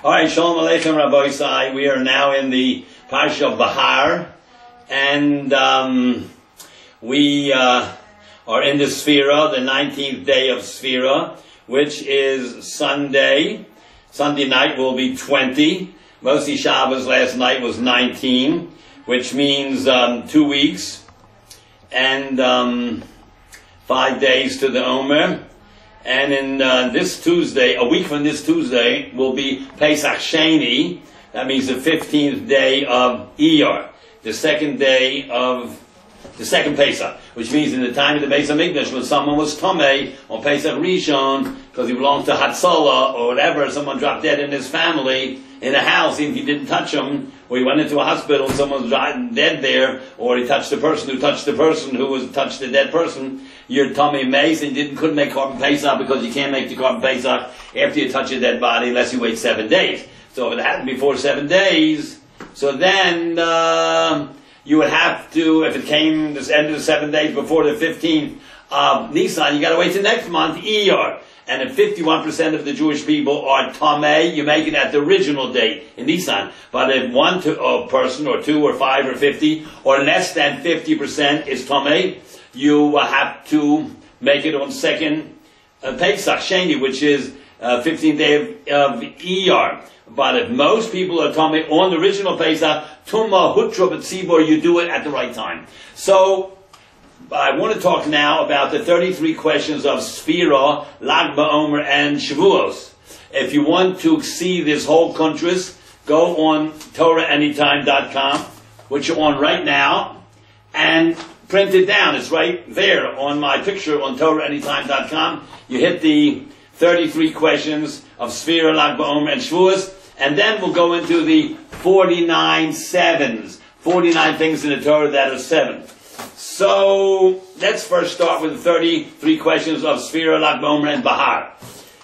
All right, Shalom Aleichem, Rabbi Sai. We are now in the Parshas of Behar, and we are in the Sefira, the 19th day of Sefira, which is Sunday. Sunday night will be 20. Mostly Shabbos last night was 19, which means 2 weeks and 5 days to the Omer. And in this Tuesday, a week from this Tuesday, will be Pesach Sheni. That means the 15th day of Iyar, the second day of the second Pesach, which means in the time of the Beis HaMikdash, when someone was Tomei on Pesach Rishon, because he belonged to Hatzalah or whatever, someone dropped dead in his family, in a house, even if he didn't touch him, or he went into a hospital and someone was dead there, or he touched the person who touched the person who was touched the dead person, you're Tomei Mace and couldn't make Korban Pesach because you can't make the Korban Pesach after you touch a dead body unless you wait 7 days. So if it happened before 7 days, so then you would have to, if it came this end of the 7 days before the 15th of Nisan, you got to wait till next month, Iyar. And if 51% of the Jewish people are Tamei, you make it at the original date in Nisan. But if one person, or 2, or 5, or 50, or less than 50% is Tamei, you have to make it on second Pesach Sheni, which is 15th day of Iyar. But if most people are Tamei on the original Pesach, Tumma Hutra B'Tzibor, you do it at the right time. So I want to talk now about the 33 questions of Sefira, Lag BaOmer, and Shavuos. If you want to see this whole contrast, go on TorahAnytime.com, which you're on right now, and print it down. It's right there on my picture on TorahAnytime.com. You hit the 33 questions of Sefira, Lag BaOmer, and Shavuos, and then we'll go into the 49 sevens, 49 things in the Torah that are 7. So, let's first start with the 33 questions of Sefira, Lag BaOmer, and Behar.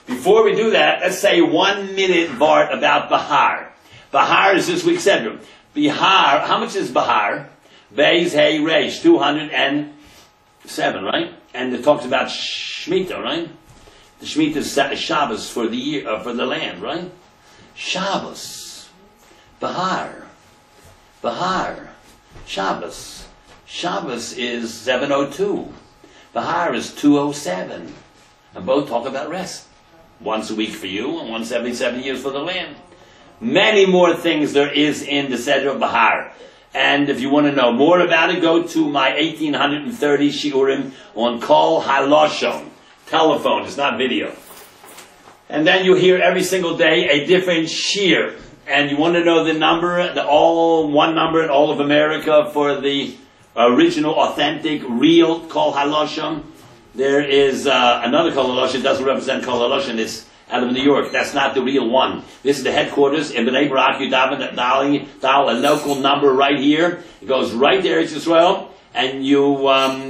Before we do that, let's say 1 minute, Bart, about Behar. Behar is this week's Sedrum. Behar, how much is Behar? Beis Hey Reish, 207, right? And it talks about Shemitah, right? The Shemitah is Shabbos for the year, for the land, right? Shabbos. Behar. Behar. Shabbos. Shabbos is 702. Behar is 207. And both talk about rest. Once a week for you, and once every 7 years for the land. Many more things there is in the Seder of Behar. And if you want to know more about it, go to my 1830 shiurim on Kol Haloshon. Telephone, it's not video. And then you hear every single day a different shiur. And you want to know the number, one number in all of America for the original, authentic, real Kol Haloshon. There is another Kol Haloshon. It doesn't represent Kol Haloshon. It's out of New York. That's not the real one. This is the headquarters in Bnei Brak. You dial a local number right here. It goes right to Eretz Yisrael, and you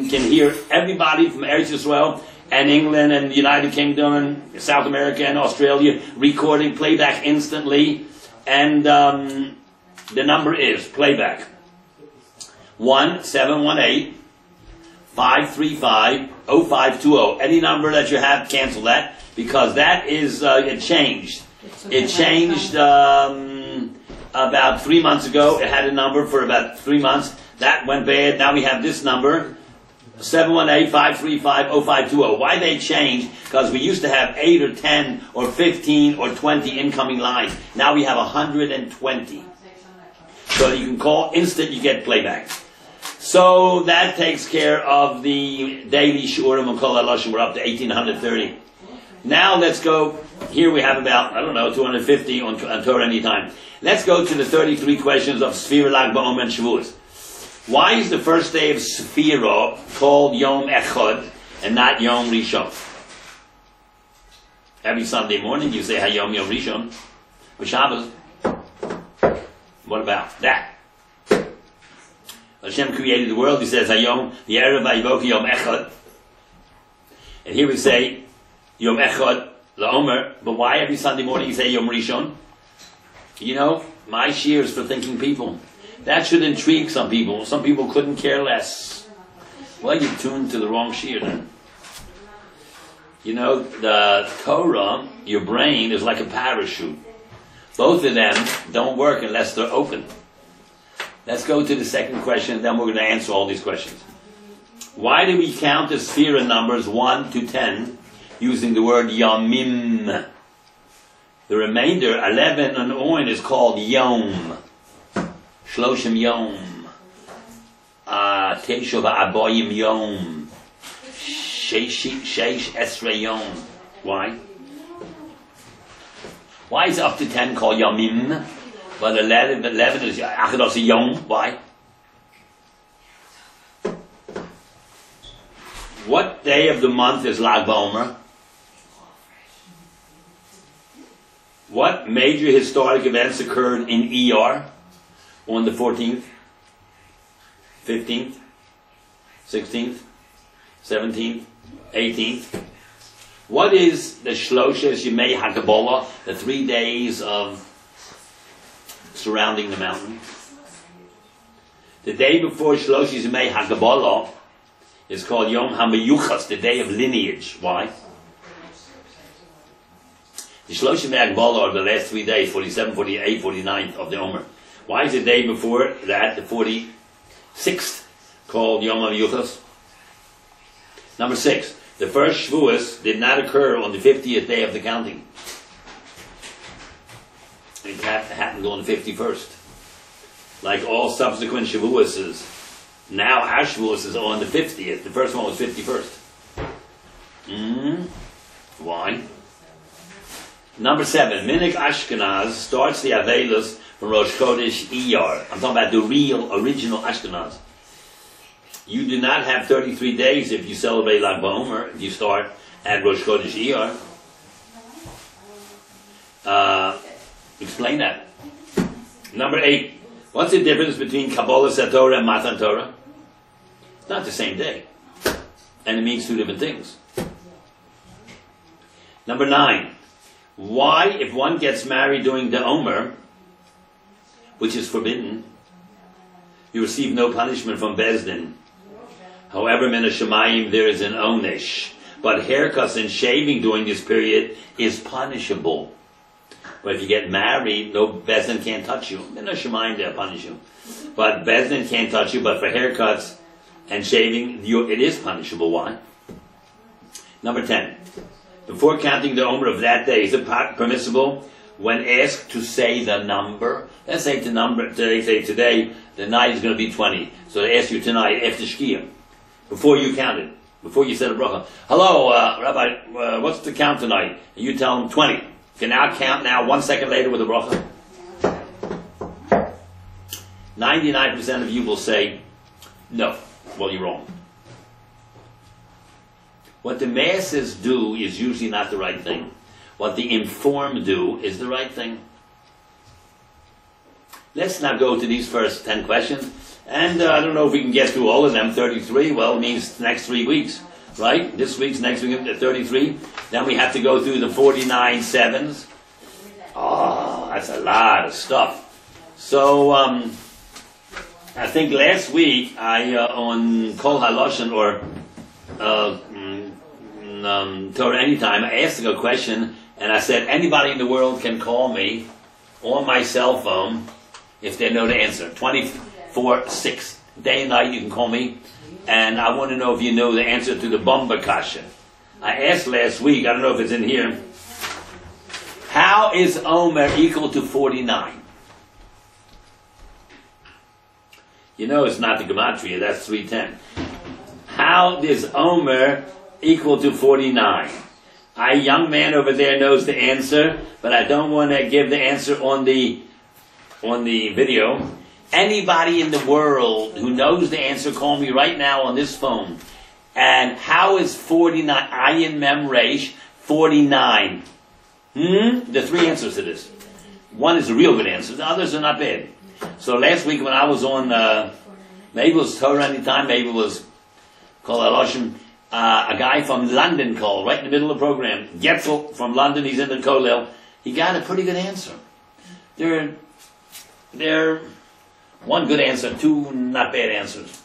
can hear everybody from Eretz Yisrael and England and the United Kingdom and South America and Australia recording playback instantly. And the number is playback 1-718-535-0520. Any number that you have, cancel that, because that is it changed. It changed about 3 months ago. It had a number for about 3 months. That went bad. Now we have this number, 718-535-0520. Why they changed? Because we used to have 8 or 10 or 15 or 20 incoming lines. Now we have 120. So you can call instant, you get playback. So that takes care of the daily shiurim on Kol Haloshon. We're up to 1830. Now let's go. Here we have about, 250 on Torah Anytime. Let's go to the 33 questions of Sefira, Lag BaOmer, and Shavuos. Why is the first day of Sefira called Yom Echad and not Yom Rishon? Every Sunday morning you say Hayom Yom Rishon. For Shabbos, what about that? Hashem created the world. He says Hayom, the Erev Vayivoki Yom Echad. And here we say Yom Echad LaOmer. But why every Sunday morning you say Yom Rishon? You know, my shiur is for thinking people. That should intrigue some people. Some people couldn't care less. Well, you're tuned to the wrong shiur then. You know, the Torah, your brain, is like a parachute. Both of them don't work unless they're open. Let's go to the second question, and then we're going to answer all these questions. Why do we count the Sefira numbers 1 to 10 using the word Yomim? The remainder, 11 and on, is called Yom. Shloshim Yom. Teshuv Aboyim Yom. Sheish Esrei Yom. Why? Why is up to 10 called Yomim? But 11 is Achados Yom. Why? What day of the month is Lag BaOmer? What major historic events occurred in ER on the 14th, 15th, 16th, 17th, 18th? What is the Shloshes Yemei HaKabbalah, the 3 days of surrounding the mountain? The day before Shloshes Yemei HaKabbalah is called Yom HaMeyuchas, the day of lineage. Why? The Shloshim HaKabbalah are the last 3 days, 47, 48, 49 of the Omer. Why is the day before that, the 46th, called Yom HaMeyuchas? Number 6. The first Shavuos did not occur on the 50th day of the counting. It happened on the 51st. Like all subsequent Shavuos, now our Shavuos is on the 50th. The first one was 51st. Why? Number 7. Minik Ashkenaz starts the Avelos from Rosh Chodesh Iyar. I'm talking about the real, original Ashkenaz. You do not have 33 days if you celebrate Lag BaOmer, if you start at Rosh Chodesh Iyar. Explain that. Number 8. What's the difference between Kabbalah Torah and Matan Torah? It's not the same day. And it means 2 different things. Number 9. Why, if one gets married during the Omer, which is forbidden, you receive no punishment from Bezdin. However, min Hashemayim, there is an onesh. But haircuts and shaving during this period is punishable. But if you get married, no Bezdin can't touch you. Min Hashemayim, they'll punish you. But Bezdin can't touch you, but for haircuts and shaving, it is punishable. Why? Number 10. Before counting the Omer of that day, is it permissible when asked to say the number? Let's say today the night is going to be 20. So they ask you tonight after Shkia, before you counted, before you said a bracha. Hello, Rabbi, what's the count tonight? And you tell them 20. You can now count 1 second later with a bracha. 99% of you will say, no. Well, you're wrong. What the masses do is usually not the right thing. What the informed do is the right thing. Let's now go to these first 10 questions. And I don't know if we can get through all of them. 33, well, it means next 3 weeks, right? This week's next week, 33. Then we have to go through the 49 sevens. Oh, that's a lot of stuff. So, I think last week, on Kol HaLoshen, or Torah Anytime, I asked a question, and I said, anybody in the world can call me on my cell phone if they know the answer. 24/6. Day and night you can call me, and I want to know if you know the answer to the Bomba Kasha. I asked last week, I don't know if it's in here, how is Omer equal to 49? You know it's not the Gematria, that's 310. How is Omer equal to 49? A young man over there knows the answer, but I don't want to give the answer on the video. Anybody in the world who knows the answer, call me right now on this phone. And how is 49, Ayin Mem Resh, 49? There are 3 answers to this. One is a real good answer, the others are not bad. So last week when I was on, maybe it was Torah Anytime, maybe it was Kol HaLoshen, a guy from London called, right in the middle of the program. Getzel from London, he's in the Kollel. He got a pretty good answer. They're 1 good answer, 2 not bad answers.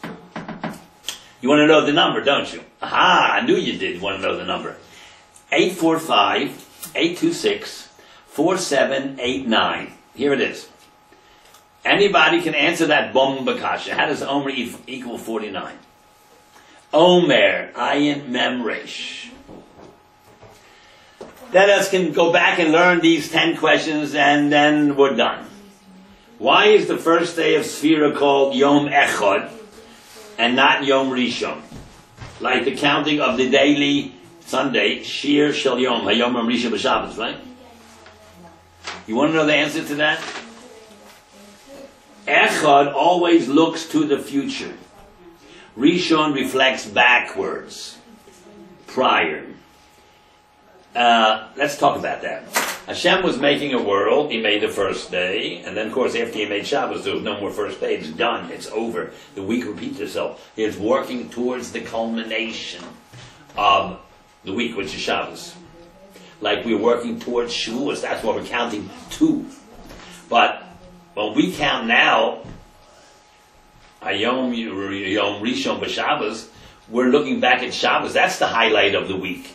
You want to know the number, don't you? Aha, I knew you did want to know the number. 845-826-4646. 4789. Here it is. Anybody can answer that bom bakasha. How does Omer equal 49? Omer, ayin mem resh. Let us can go back and learn these 10 questions and then we're done. Why is the first day of Sefira called Yom Echad and not Yom Rishon? Like the counting of the daily Sunday, Shir Shel Yom, Hayom Yom Rishon B'Shabbos, right? You want to know the answer to that? Echad always looks to the future. Rishon reflects backwards, prior. Let's talk about that. Hashem was making a world. He made the first day, and then, of course, after he made Shabbos, there was no more first day. It's done. It's over. The week repeats itself. It's working towards the culmination of the week, which is Shabbos. Like we're working towards Shavuos. That's what we're counting to. But when we count now, Hayom Yom Rishon B'Shabbos, we're looking back at Shabbos. That's the highlight of the week.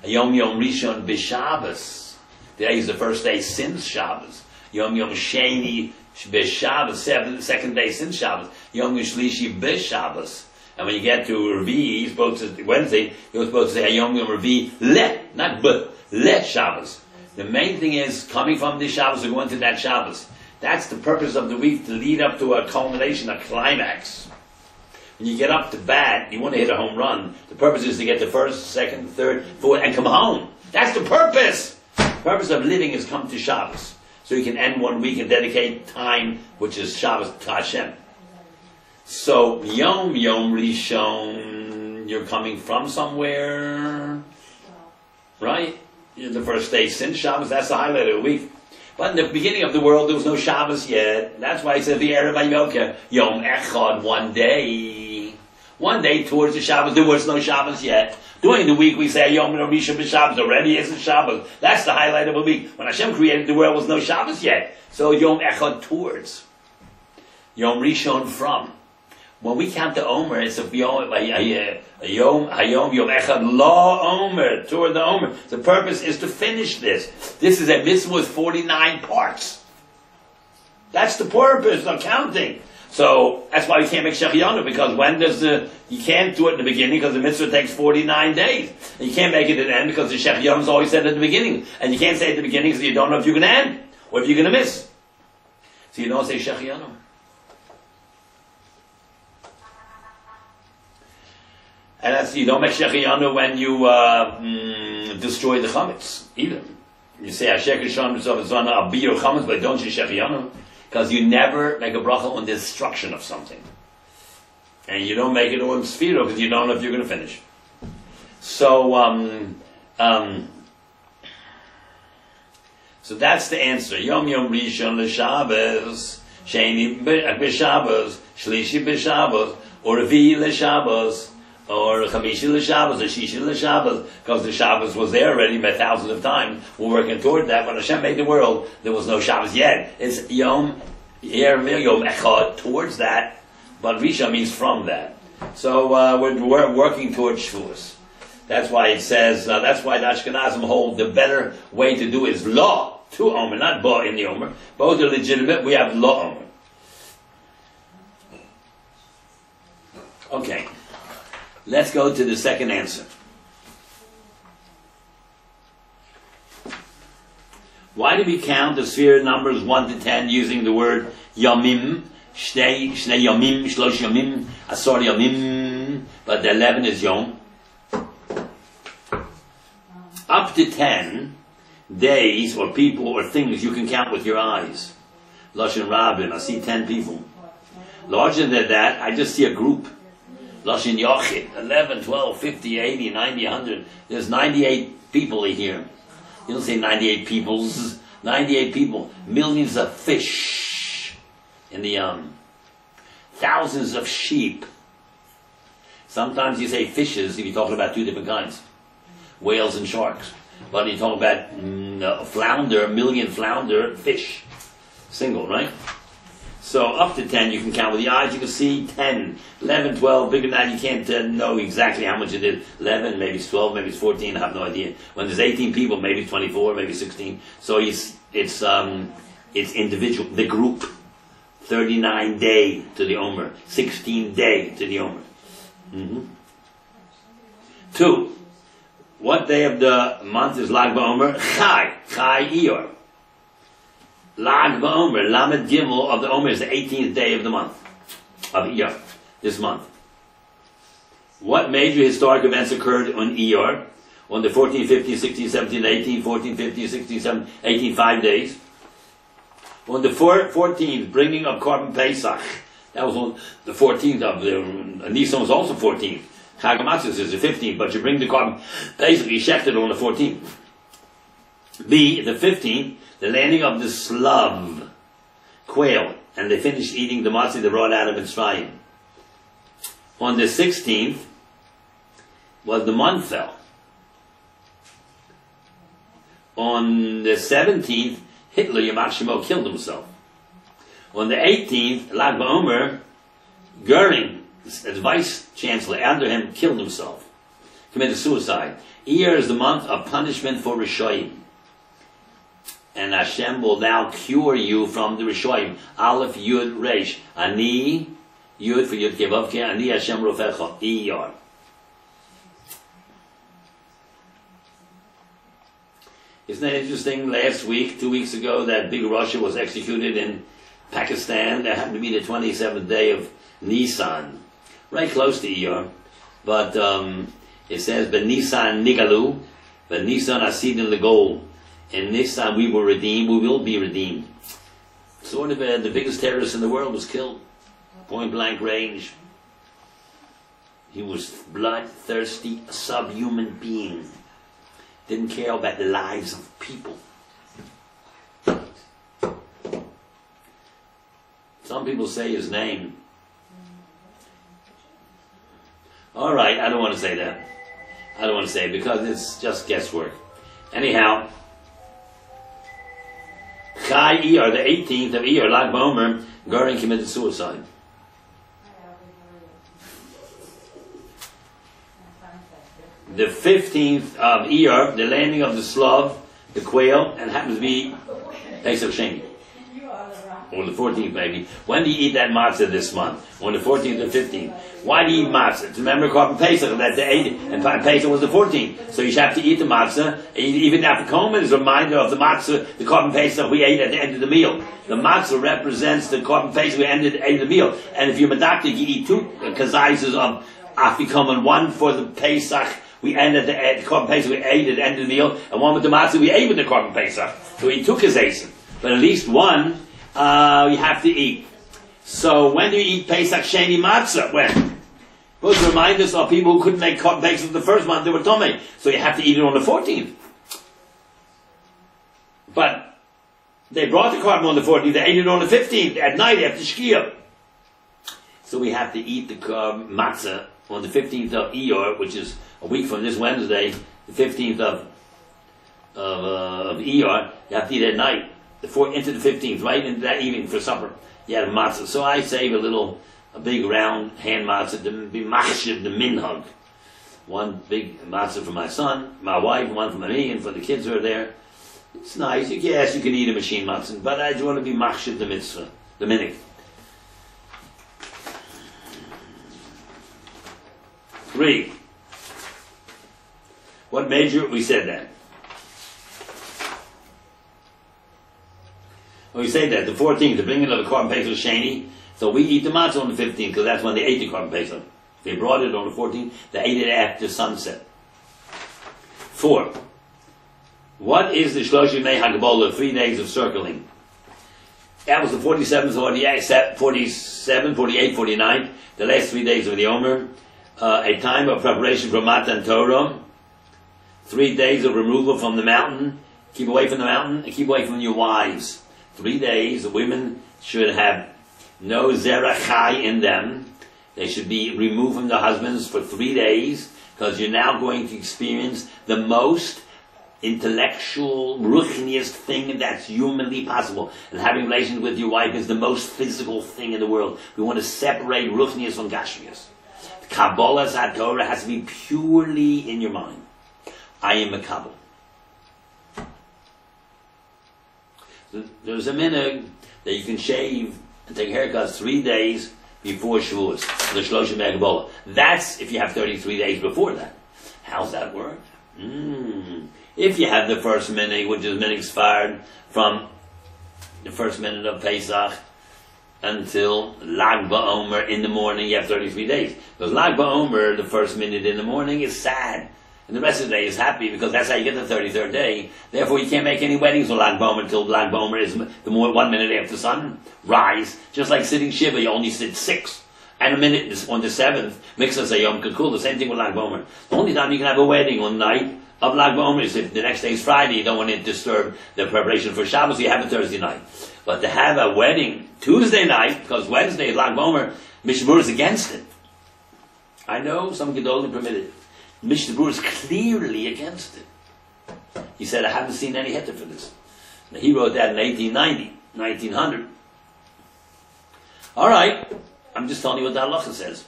Yom Yom Rishon B'Shabbos. Today is the first day since Shabbos. Yom Yom Sheni B'Shabbos, second day since Shabbos. Yom Yom Shlishi B'Shabbos. And when you get to Rabbi, Wednesday, you're supposed to say Yom Yom Rabbi Le, not B, Le Shabbos. The main thing is coming from this Shabbos or going to that Shabbos. That's the purpose of the week, to lead up to a culmination, a climax. When you get up to bat, you want to hit a home run. The purpose is to get the first, second, third, fourth, and come home. That's the purpose. The purpose of living is come to Shabbos. So you can end one week and dedicate time, which is Shabbos, to Hashem. So, Yom Yom Rishon, you're coming from somewhere, right? You're the first day since Shabbos, that's the highlight of the week. But in the beginning of the world, there was no Shabbos yet. That's why he said, the Erev HaYoker, Yom Echad, one day. One day towards the Shabbos, there was no Shabbos yet. During the week, we say, Yom Yom Rishon B'Shabbos, already isn't Shabbos. That's the highlight of a week. When Hashem created the world, there was no Shabbos yet. So Yom Echad towards. Yom Rishon from. When we count the Omer, it's a Yom Echad La Omer, toward the Omer. The purpose is to finish this. This is a mitzvah with 49 parts. That's the purpose of counting. So that's why we can't make Shechianu, because you can't do it in the beginning because the mitzvah takes 49 days. And you can't make it at the end because the Shechianu is always said at the beginning. And you can't say at the beginning because you don't know if you're going to end or if you're going to miss. So you don't say Shechianu. And that's, you don't make Shechianu when you destroy the chametz either. You say Hashem Kishon B'Zavazana Abiyur Chametz, but don't you Shechianu? Because you never make a bracha on destruction of something. And you don't make it on Sefira because you don't know if you're going to finish. So, so that's the answer. Yom Yom Rishon L'Shabbos, Sheni B'Shabbos, Shlishi B'Shabbos, or Revi L'Shabbos, or Chamishi L'Shabbos, or Shishi L'Shabbos, because the Shabbos was there already by thousands of times. We're working toward that. When Hashem made the world, there was no Shabbos yet. It's Yom Echad, towards that, but Rishon means from that. So we're working towards Shavuos. That's why it says, that's why the Ashkenazim hold the better way to do is law, to Omer, not ba in the Omer. Both are legitimate, we have law Omer. Okay. Let's go to the second answer. Why do we count the sphere numbers 1 to 10 using the word yamim, shnei yamim, shlosh yamim, asor yamim, but the 11 is yom? Up to 10 days or people or things you can count with your eyes. Lashon Rabin, I see 10 people. Larger than that, I just see a group. Lashon Yochid, 11, 12, 50, 80, 90, 100. There's 98 people here. You don't say 98 peoples. 98 people. Millions of fish in the thousands of sheep. Sometimes you say fishes if you're talking about two different kinds. Whales and sharks. But you're talking about flounder, a million flounder fish. Single, right? So up to 10 you can count with the eyes. You can see 10, 11, 12. Bigger than that you can't know exactly how much it is. 11, maybe it's 12, maybe it's 14. I have no idea. When there's 18 people, maybe it's 24, maybe 16. So it's individual. The group. 39 day to the Omer. 16 day to the Omer. 2. What day of the month is Lag BaOmer? Chai Iyar. Lag BaOmer, Lamed Gimel of the Omer is the 18th day of the month of Iyar, this month. What major historic events occurred on Iyar? On the 14, 15, 16, 17, 18, 14, 15, 16, 17, 18, 5 days. On the 14th, bringing of Korban Pesach. That was on the 14th of the Nisan was also 14th. Chag HaMatzos is the 15th, but you bring the Korban Pesach, you shechted on the 14th. B, the 15th, the landing of the Slav quail, and they finished eating the matzah they brought out of Mitzrayim. On the 16th was the Monfel. On the 17th, Hitler, Yamach Shemo, killed himself. On the 18th, Lag BaOmer, Goering, as vice chancellor under him, killed himself, committed suicide. Iyar is the month of punishment for Rishoyim. And Hashem will now cure you from the Rishoyim. Aleph, Yud, Resh. Ani, Yud for Yud Kevavke, Ani Hashem Rofecha. Iyar. Isn't that interesting? Last week, 2 weeks ago, that big Russia was executed in Pakistan. That happened to be the 27th day of Nisan. Right close to Iyar. But it says, "Ben Nisan Nigalu, Ben Nisan Asidin Legol." In Nisan we were redeemed, we will be redeemed. Sort of the biggest terrorist in the world was killed. Point blank range. He was bloodthirsty, subhuman being. Didn't care about the lives of people. Some people say his name. Alright, I don't want to say that. I don't want to say it because it's just guesswork. Anyhow, Chai Iyar, the 18th of Iyar, Lag BaOmer, Goring committed suicide. The 15th of Iyar, the landing of the Slav, the quail, and happens to be Pesach Sheni. Or the 14th maybe. When do you eat that matzah this month? On the 14th or 15th. Why do you eat matzah? To remember Korban Pesach, that the 8th, and Pesach was the 14th. So you should have to eat the matzah. Even after Komen is a reminder of the matzah, the Korban Pesach we ate at the end of the meal. The matzah represents the Korban Pesach we ate at the end of the meal. And if you're medactic, you eat 2 kazayas of afikomen, 1 for the Pesach we end at the Korban Pesach we ate at the end of the meal, and 1 with the matzah we ate with the Korban Pesach. So we took kazayas. But at least 1 you have to eat. So when do you eat Pesach Sheni Matzah? When? Supposed to remind us of people who couldn't make Korban Pesach the first month, they were Tomei. So you have to eat it on the 14th. But they brought the Korban on the 14th, they ate it on the 15th, at night after Shkia. So we have to eat the Matzah on the 15th of Iyar, which is a week from this Wednesday, the 15th of Iyar. You have to eat at night. Into the 15th, right into that evening for supper. You had a matzah. So I save a big round hand matzah to be machshiv, the minhag. 1 big matzah for my son, my wife, 1 for me, and for the kids who are there. It's nice. Yes, you can eat a machine matzah, but I just want to be machshiv, the mitzvah, the minig. 3. What major? We said that. We say that the 14th, the bringing of the Korban Pesach Sheni. So we eat the matzah on the 15th because that's when they ate the Korban Pesach. They brought it on the 14th. They ate it after sunset. 4. What is the Shlosh Yimei HaGabolah, 3 days of circling? That was the 47th, 47, 48, 49, the last 3 days of the Omer. A time of preparation for Matan Torah. 3 days of removal from the mountain. Keep away from the mountain and keep away from your wives. 3 days, the women should have no zerachai in them. They should be removed from their husbands for 3 days, because you're now going to experience the most intellectual, ruchniest thing that's humanly possible. And having relations with your wife is the most physical thing in the world. We want to separate ruchnius from gashmius. Kabbalah's Torah has to be purely in your mind. I am a Kabbalah. There's a minhag that you can shave and take haircuts 3 days before Shavuos, the Shloshim Kabbalah. That's if you have 33 days before that. How's that work? If you have the first minhag, which is minhag Sfard, from the first minute of Pesach until Lag BaOmer in the morning, you have 33 days. Because Lag BaOmer, the first minute in the morning, is sad. And the rest of the day is happy, because that's how you get the 33rd day. Therefore, you can't make any weddings on Lag BaOmer until Lag BaOmer is the more 1 minute after sunrise. Just like sitting Shiva, you only sit 6. And a minute is on the 7th, makes us a Yom Kippur. The same thing with Lag BaOmer. The only time you can have a wedding on the night of Lag BaOmer is if the next day is Friday, you don't want to disturb the preparation for Shabbos, you have it Thursday night. But to have a wedding Tuesday night, because Wednesday is Lag BaOmer, Mishnah Berurah is against it. I know some Gedolim permit it. Mishnah Berurah is clearly against it. He said, I haven't seen any heter for this. Now, he wrote that in 1890, 1900. All right, I'm just telling you what the halacha says.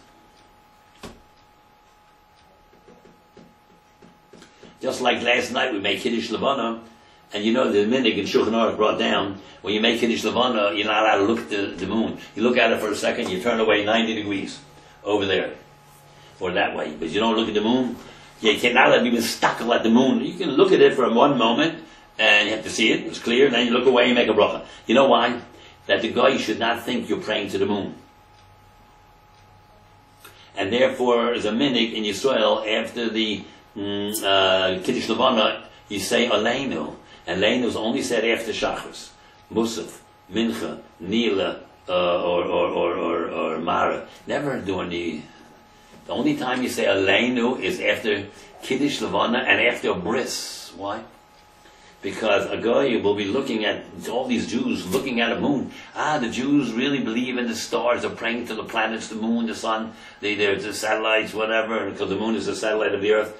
Just like last night we made Kiddush Levana, and you know the minhag in Shulchan Aruch brought down, when you make Kiddush Levana, you're not allowed to look at the moon. You look at it for a second, you turn away 90 degrees over there, or that way, but you don't look at the moon. You cannot even stuckle at the moon. You can look at it for one moment, and you have to see it, it's clear, and then you look away and make a bracha. You know why? That the guy should not think you're praying to the moon. And therefore, as a minhag in Yisrael, after the Kiddush Levana, you say Aleinu. And Aleinu is only said after Shachris. Musaf, Mincha, Nila, or Mara. Never during the only time you say Aleinu is after Kiddush Levana and after Bris. Why? Because a guy will be looking at all these Jews looking at a moon. The Jews really believe in the stars. They're praying to the planets, the moon, the sun, the satellites, whatever, because the moon is the satellite of the earth.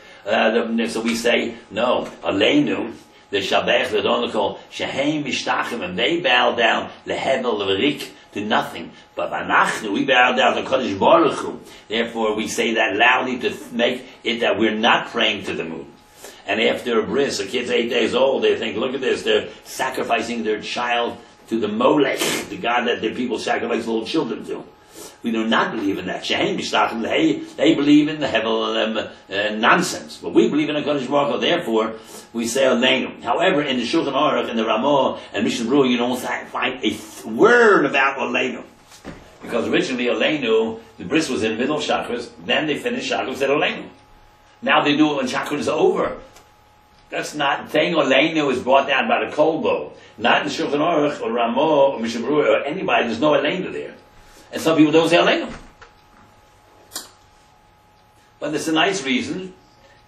So we say, no, Aleinu, the Shabbat, the Donakol, Chaim Mishtachim, and they bow down, Lehevel, Leverik, to nothing. But Anachnu, we bow down to Kodesh Baruch Hu. Therefore, we say that loudly to make it that we're not praying to the moon. And after a bris, a kid's 8 days old, they think, look at this, they're sacrificing their child to the Molech, the god that the people sacrifice little children to. We do not believe in that. Shehem Mishtachim, they believe in the Hevel nonsense. But we believe in a Kodesh Baruch Hu, therefore, we say Aleinu. However, in the Shulchan Aruch, in the Ramah, and Mishnah Berurah, you don't find a word about Aleinu. Because originally Aleinu, the bris was in the middle of Shachris, then they finished Shachris, said Aleinu. Now they do it when Shachris is over. That's not, saying Aleinu is brought down by the Kolbo. Not in Shulchan Aruch, or Ramah, or Mishnah Berurah, or anybody, there's no Aleinu there. And some people don't say Aleinu. But there's a nice reason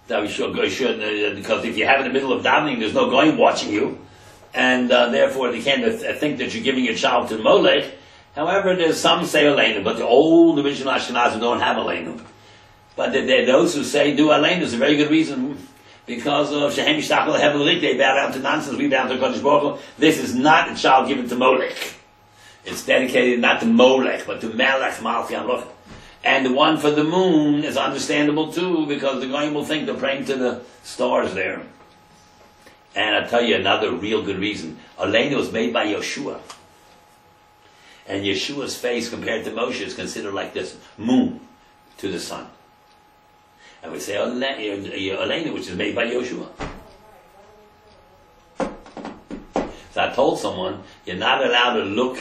that we should because if you have in the middle of davening, there's no goyim watching you, and therefore they can't think that you're giving your child to Molech. However, there's some say Aleinu, but the old original Ashkenazim don't have Aleinu. But those who say do Aleinu is a very good reason, because of Shehem Mishtachim Lehevel, they bow down to nonsense, we bow to Kodesh Baruch Hu. This is not a child given to Molech. It's dedicated not to Molech, but to Melech Malchi Hamloch. And the one for the moon is understandable too, because the guy will think they're praying to the stars there. And I'll tell you another real good reason. Aleinu was made by Yeshua. And Yeshua's face compared to Moshe is considered like this, moon to the sun. And we say Aleinu, which is made by Yeshua. So I told someone, you're not allowed to look,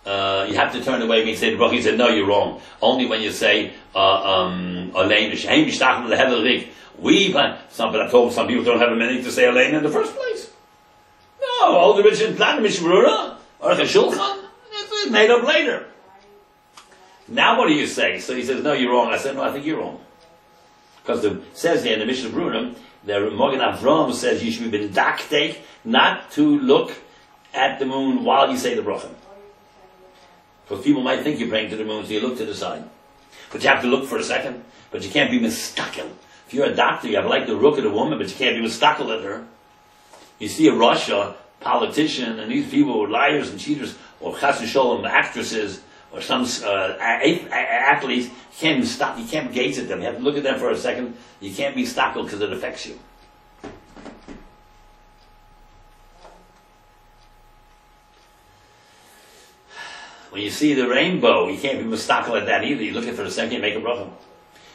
you have to turn away when you say the bracha. He said, no, you're wrong. Only when you say Aleinu, Shehem Mishtachim Lehevel Rik. But I told some people don't have a meaning to say Aleinu in the first place. No, all the original plan, Mishnah Berurah, or the Shulchan, it's made up later. Now what do you say? So he says, no, you're wrong. I said, no, I think you're wrong. Because it says there in the Mishnah Berurah, the Magen Avraham says you should be b'daktek, not to look at the moon while you say the bracha. Because people might think you're praying to the moon, so you look to the side. But you have to look for a second. But you can't be mistaken. If you're a doctor, you have like to look at a woman, but you can't be mistaken at her. You see a Russia politician, and these people were liars and cheaters, or chas v'sholem actresses, or some athletes. You can't even stop. You can't gaze at them. You have to look at them for a second. You can't be stockled because it affects you. When you see the rainbow, you can't be mistackled at that either. You look at it for a second, you make a bracha.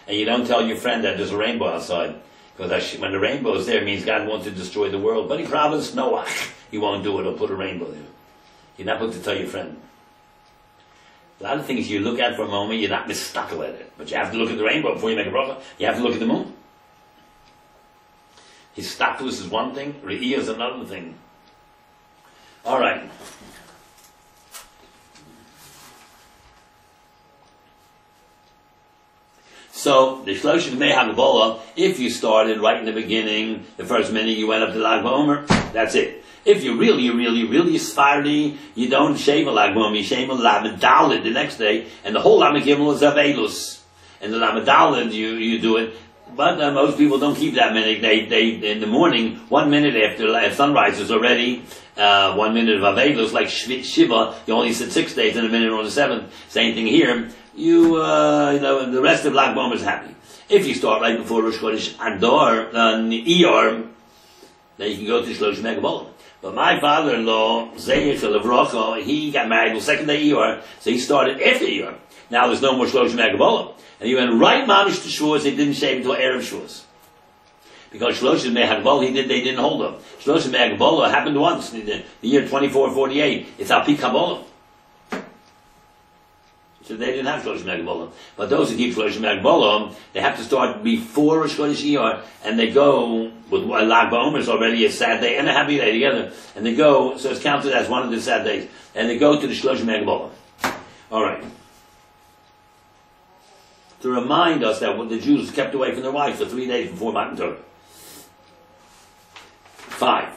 And you don't tell your friend that there's a rainbow outside. Because when the rainbow is there, it means God wants to destroy the world. But he promised Noah, he won't do it. He'll put a rainbow there. You're not supposed to tell your friend. A lot of things you look at for a moment, you're not mistackled at it. But you have to look at the rainbow before you make a bracha. You have to look at the moon. His stockless is one thing, Re'iyah is another thing. All right. So, the Shloshim Bnei HaGavola, if you started right in the beginning, the first minute you went up to Lag BaOmer, that's it. If you're really Sephardi, you don't shave a Lag BaOmer, you shave a Lamed Daled the next day, and the whole Lamed Gimel is Avelus. And the Lamed Daled, you do it, but most people don't keep that minute. They in the morning, 1 minute after sunrise is already 1 minute of Avelus, like Shiva, you only sit 6 days and a minute on the 7th. Same thing here. You know, the rest of Lag BaOmer is happy. If you start right before Rosh Chodesh Adar, Iyar, then you can go to Shloshim HaGavola. But my father-in-law, Zeich Levrocha, he got married on the second day Iyar, so he started after Iyar. Now there's no more Shloshim HaGavola. And he went right mamish to Shavuos, he didn't shave until Erev Shavuos. Because Shloshim HaGavola, they didn't hold him. Shloshim HaGavola happened once, in the year 2448. It's Al Pi Kabbalah. So they didn't have Shloshim HaGavola. But those who keep Shloshim HaGavola, they have to start before Rosh Chodesh Iyar, and they go, with Lag BaOmer is already a sad day and a happy day together, and they go, so it's counted as one of the sad days, and they go to the Shloshim HaGavola. Alright. To remind us that when the Jews kept away from their wives for 3 days before Matan Torah. 5.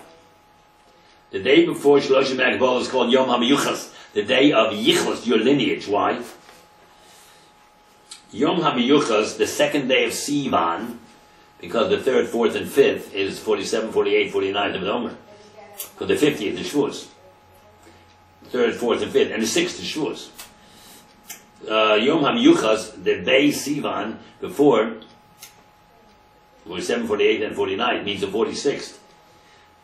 The day before Shloshim HaGavola is called Yom HaMiyuchas, the day of Yichus, your lineage. Why? Yom HaMiyuchas, the second day of Sivan, because the 3rd, 4th, and 5th is 47, 48, 49 of the Omer. Because the 50th is Shavuos. 3rd, 4th, and 5th, and the 6th is Shavuos. Yom HaMiyuchas, the day Sivan, before 47, 48, and 49, means the 46th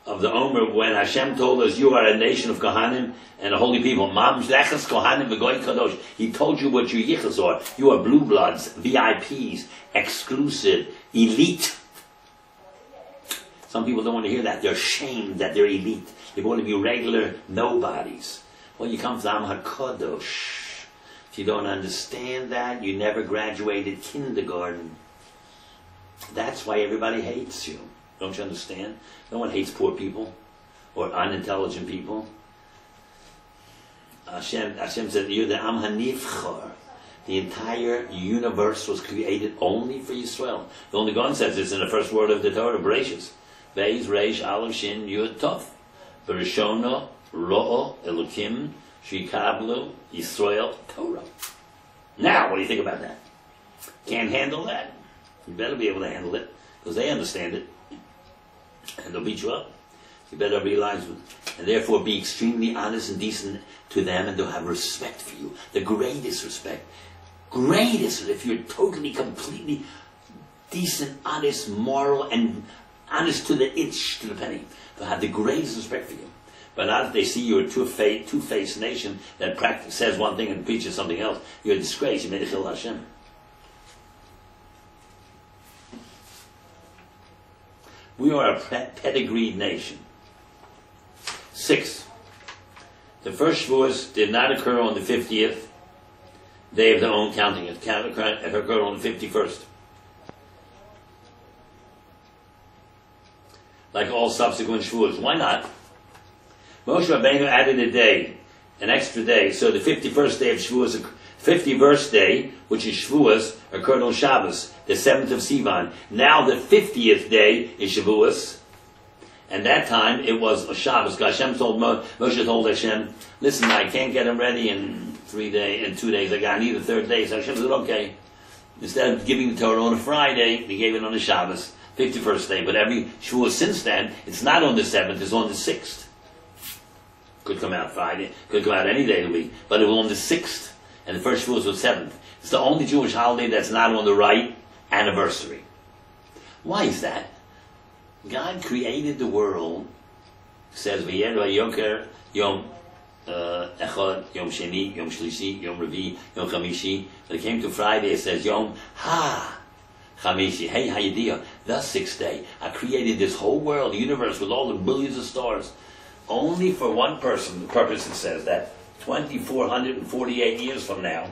of the Omer, when Hashem told us, you are a nation of Kohanim and a holy people. Mam Zechas Kohanim V'Goy Kadosh. He told you what your yichus are. You are blue bloods, VIPs, exclusive, elite. Some people don't want to hear that. They're ashamed that they're elite. They want to be regular nobodies. Well, you come from HaKadosh. If you don't understand that, you never graduated kindergarten. That's why everybody hates you. Don't you understand? No one hates poor people or unintelligent people. Hashem said, you're the Am HaNivchar. The entire universe was created only for Yisrael. The only God says this in the first word of the Torah, Bereshis. Beis, Reish, Aleph, Shin, Yud, Tov. Bereshona, Ro'o, Elokim, Shikablu, Yisrael, Torah. Now, what do you think about that? Can't handle that? You better be able to handle it, because they understand it. And they'll beat you up. You better realize, and therefore be extremely honest and decent to them, and they'll have respect for you. The greatest respect. Greatest, if you're totally, completely decent, honest, moral, and honest to the inch, to the penny. They'll have the greatest respect for you. But not if they see you're a two-faced nation that says one thing and preaches something else. You're a disgrace. You made a chil Hashem. We are a pedigreed nation. 6. The first Shavuos did not occur on the 50th day of their own counting. It occurred on the 51st. Like all subsequent Shavuos. Why not? Moshe Rabbeinu added a day, an extra day, so the 51st day of Shavuos, 51st day, which is Shavuos, occurred on Shabbos, the 7th of Sivan. Now the 50th day is Shavuos, and that time it was a Shabbos. Hashem told Moshe told Hashem, listen, I can't get him ready in 2 days. I need a third day. So Hashem said, okay. Instead of giving the Torah on a Friday, he gave it on a Shabbos. 51st day. But every Shavuos since then, it's not on the 7th, it's on the 6th. Could come out Friday, could come out any day of the week, but it was on the 6th, and the first Shavuos was 7th. It's the only Jewish holiday that's not on the right anniversary. Why is that? God created the world, says V'yer Vayoker Yom Echad, Yom Sheni, Yom Shlishi, Yom Revi, Yom Chamishi. When it came to Friday, it says Yom Chamishi. Hey, Hayadiah, the 6th day. I created this whole world, the universe, with all the billions of stars. Only for one person, the purpose it says that 2,448 years from now,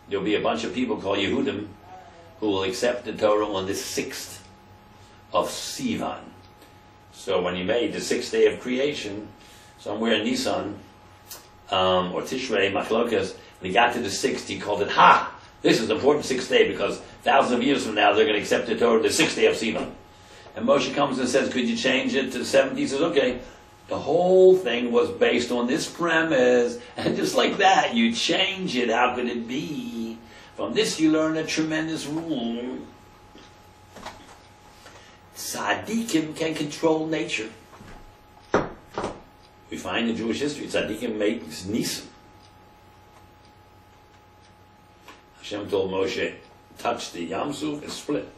there'll be a bunch of people called Yehudim who will accept the Torah on the 6th of Sivan. So when he made the 6th day of creation, somewhere in Nisan, or Tishrei, Machlokas, when he got to the 6th, he called it, this is the important 6th day, because thousands of years from now, they're going to accept the Torah the 6th day of Sivan. And Moshe comes and says, could you change it to the 7th? He says, okay. The whole thing was based on this premise, and just like that, you change it. How could it be? From this, you learn a tremendous rule. Tzaddikim can control nature. We find in Jewish history, Tzaddikim makes Nisan. Hashem told Moshe, touch the Yam Suf, it's split.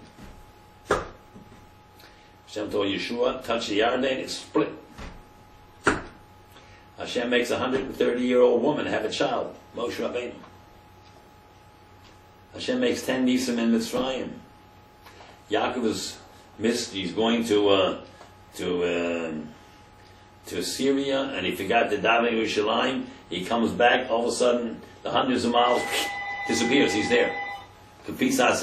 Hashem told Yeshua, touch the Yarden, it's split. Hashem makes a 130-year-old woman have a child, Moshe Rabbeinu. Hashem makes 10 Nisim in Mitzrayim. Yaakov is missed. He's going to Syria, and he forgot to daven Yerushalayim. He comes back. All of a sudden, the hundreds of miles disappears. He's there. Kapitzas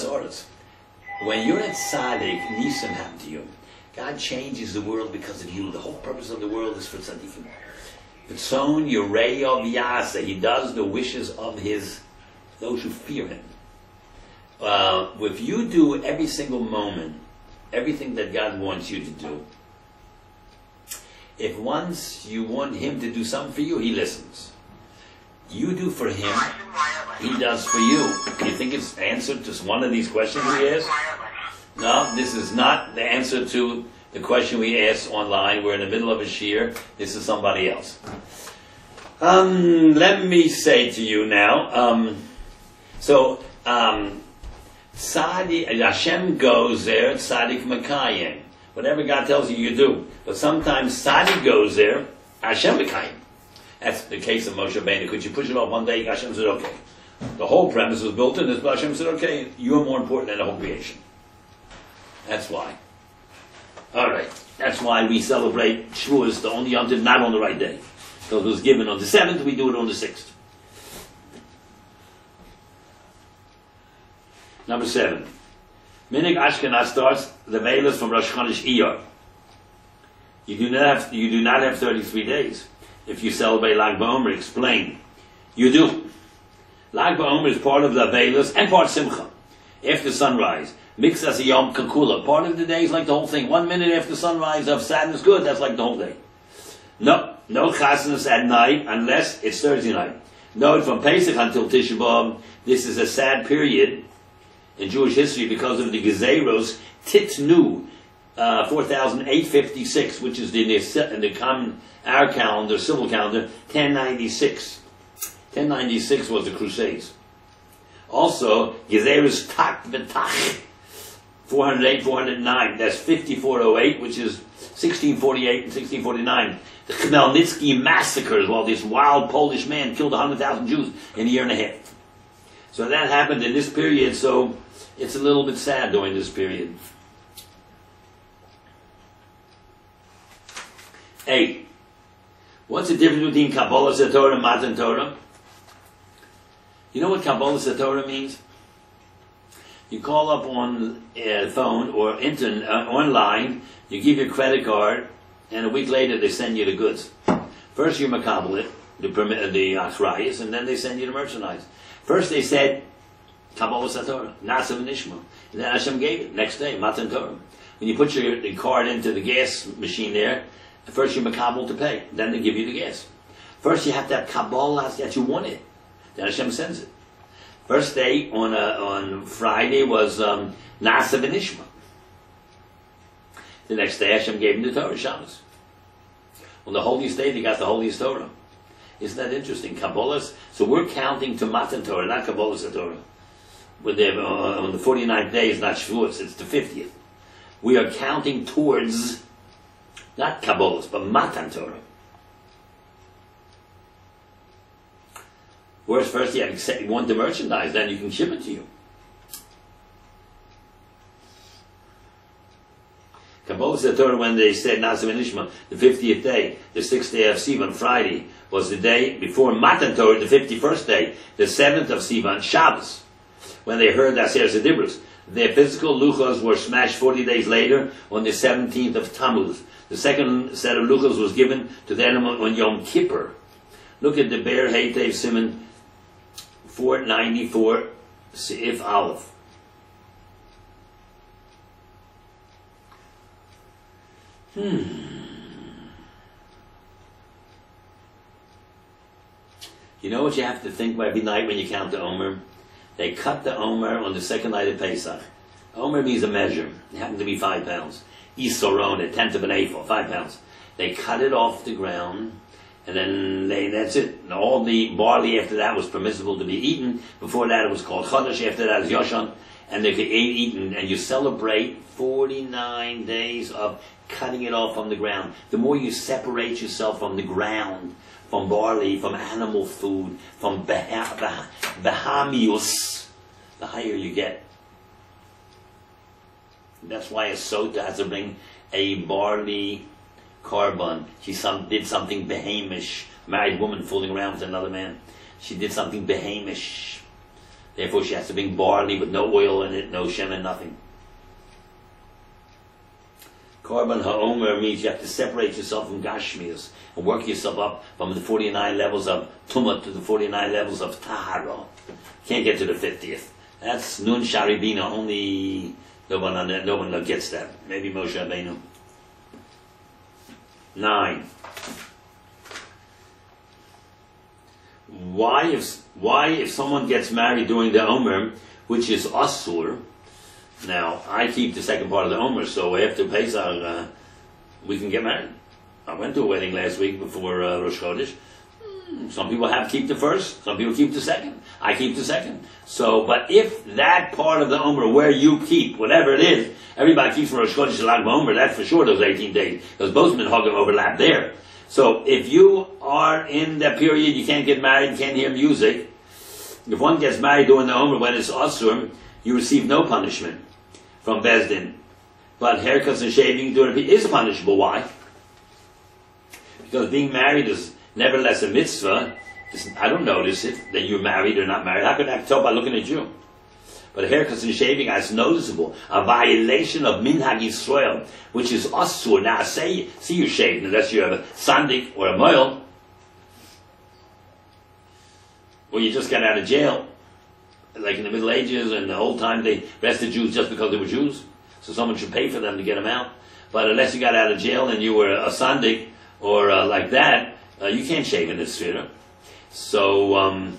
orders. When you're at Tzaddik, Nisim happened to you. God changes the world because of you. The whole purpose of the world is for tzaddikim. V'tzon yorei of yasa. He does the wishes of those who fear him. If you do every single moment, everything that God wants you to do, if once you want him to do something for you, he listens. You do for him, he does for you. You think it's answered to one of these questions we asked? No, this is not the answer to the question we asked online. We're in the middle of a shir. This is somebody else. Let me say to you now. Tzaddik, Hashem goes there. Tzaddik Mekayim. Whatever God tells you, you do. But sometimes Tzaddik goes there. Hashem Mekayim. That's the case of Moshe Rabbeinu. Could you push it off one day? Hashem said, okay. The whole premise was built in this, but Hashem said, okay, you are more important than the whole creation. That's why. Alright. That's why we celebrate Shavuos, the only Yom Tov, not on the right day. Because it was given on the 7th, we do it on the 6th. Number 7. Minig Ashkenaz starts the Velas from Rosh Chodesh Iyar. You do not have 33 days. If you celebrate Lag BaOmer, explain. You do. Lag BaOmer is part of the Velas and part Simcha. After sunrise. Mixas Yom Kakula. Part of the day is like the whole thing. 1 minute after sunrise of sadness, good, that's like the whole day. No chasnas at night unless it's Thursday night. No, from Pesach until Tisha B'Av, this is a sad period in Jewish history because of the Gezeros Titnu, 4,856, which is in the common, our calendar, civil calendar, 1096. 1096 was the Crusades. Also, Gezeros Tak V'Tach, 408, 409. That's 5408, which is 1648 and 1649. The Khmelnytsky massacres, while this wild Polish man killed 100,000 Jews in a year and a half. So that happened in this period, so it's a little bit sad during this period. 8. What's the difference between Kabbalah Torah and Matan Torah? You know what Kabbalah Torah means? You call up on phone or online, you give your credit card, and a week later they send you the goods. First you makabel it, the achrayas, and then they send you the merchandise. First they said, Kabbalah Torah, Nasav and Ishmael. And then Hashem gave it. Next day, Matan Torah. When you put the card into the gas machine there, first you makabel to pay. Then they give you the gas. First you have to have Kabbalah that you want it. Then Hashem sends it. First day on Friday was Nasa V'Nishma. The next day Hashem gave him the Torah, Shabbos. On the holiest day, they got the holiest Torah. Isn't that interesting? Kabbalah's. So we're counting to Matan Torah, not Kabbalah's Torah. On the 49th day is not Shavuos, it's the 50th. We are counting towards, not Kabbalah's, but Matan Torah. Whereas first you want the merchandise, then you can ship it to you. Kabbalah said Torah when they said Nasa V'Nishma, the 50th day, the 6th day of Sivan, Friday, was the day before Matan Torah, the 51st day, the 7th of Sivan, Shabbos, when they heard the Sefiras Haomer. Their physical luchos were smashed 40 days later on the 17th of Tammuz. The second set of luchos was given to them on Yom Kippur. Look at the Behar Heitev Simon 494, Seif Aleph. You know what you have to think every night when you count the Omer? They cut the Omer on the second night of Pesach. Omer means a measure. It happened to be 5 pounds. Isoron, a tenth of an ephah, 5 pounds. They cut it off the ground, and then that's it. And all the barley after that was permissible to be eaten. Before that it was called Chodesh, after that is Yoshan, and they could eat eaten. And you celebrate 49 days of cutting it off from the ground. The more you separate yourself from the ground, from barley, from animal food, from behamius, the higher you get. That's why a sota has to bring a barley carbon. She did something behamish. A married woman fooling around with another man. She did something behamish. Therefore she has to bring barley with no oil in it, no shemen, nothing. Korban Haomer means you have to separate yourself from Gashmias and work yourself up from the 49 levels of Tumah to the 49 levels of Tahara. Can't get to the 50th. That's Nun Sharibina, only no one gets that. Maybe Moshe Rabbeinu. 9. Why if someone gets married during the Omer, which is Asur? Now, I keep the second part of the Omer, so after Pesach, we can get married. I went to a wedding last week before Rosh Chodesh. Some people keep the first, some people keep the second. I keep the second. So, but if that part of the Omer where you keep, whatever it is, everybody keeps from Rosh Chodesh to Lag BaOmer, that's for sure those 18 days, because both men Hagim overlap there. So, if you are in that period, you can't get married, you can't hear music. If one gets married during the Omer when it's Asur, you receive no punishment from Bezdin. But haircuts and shaving during the is punishable. Why? Because being married is nevertheless a mitzvah. I don't notice it, that you're married or not married. How could I tell by looking at you? But haircuts and shaving is noticeable. A violation of Minhag Yisrael, which is Asur. Now, see you shaved, unless you're a Sandik or a Moil, or you just got out of jail. Like in the Middle Ages and the old time, they arrested Jews just because they were Jews. So someone should pay for them to get them out. But unless you got out of jail and you were a Sandik or like that, you can't shave in this sphere. So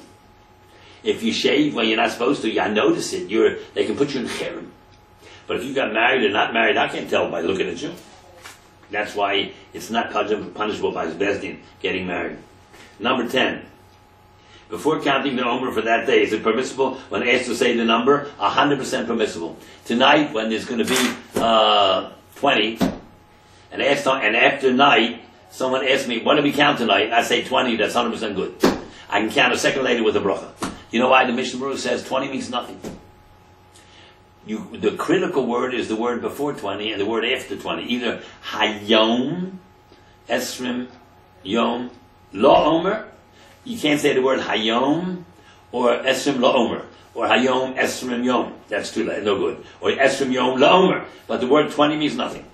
if you shave when you're not supposed to, I notice it. They can put you in cherem. But if you got married or not married, I can't tell by looking at you. That's why it's not punishable by his Bezdin getting married. Number 10. Before counting the Omer for that day, is it permissible when asked to say the number? 100% permissible. Tonight, when there's going to be 20, and after night, someone asks me, what do we count tonight? I say 20, that's 100% good. I can count a second later with a bracha. You know why the Mishnah Berurah says 20 means nothing? The critical word is the word before 20 and the word after 20. Either Hayom, Esrim, Yom, Lo Omer. You can't say the word Hayom or Esrim Lo Omer. Or Hayom, Esrim, Yom. That's too late, no good. Or Esrim, Yom, Lo Omer. But the word 20 means nothing.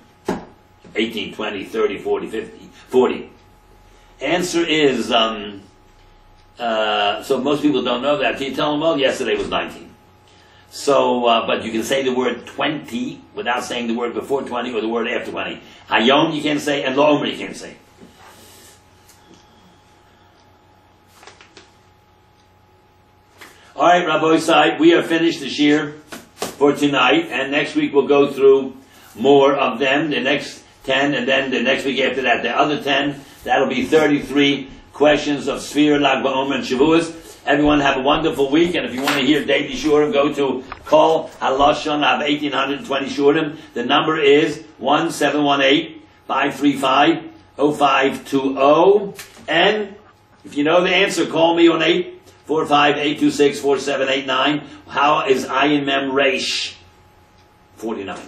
18, 20, 30, 40, 50, 40. Answer is, so most people don't know that. Can you tell them, well, yesterday was 19. So, but you can say the word 20 without saying the word before 20 or the word after 20. Hayom you can't say, and Lo Omer you can't say. All right, Rabbi Side, we are finished this year for tonight, and next week we'll go through more of them, the next 10, and then the next week after that, the other 10. That'll be 33 questions of Sefira, Lag BaOmer, and Shavuos. Everyone have a wonderful week, and if you want to hear daily shurim, go to Call Halashon. I have 1,820 shurim. The number is 1-718-535-0520. And if you know the answer, call me on 845-826-4789. How is Ayin Mem Reish 49?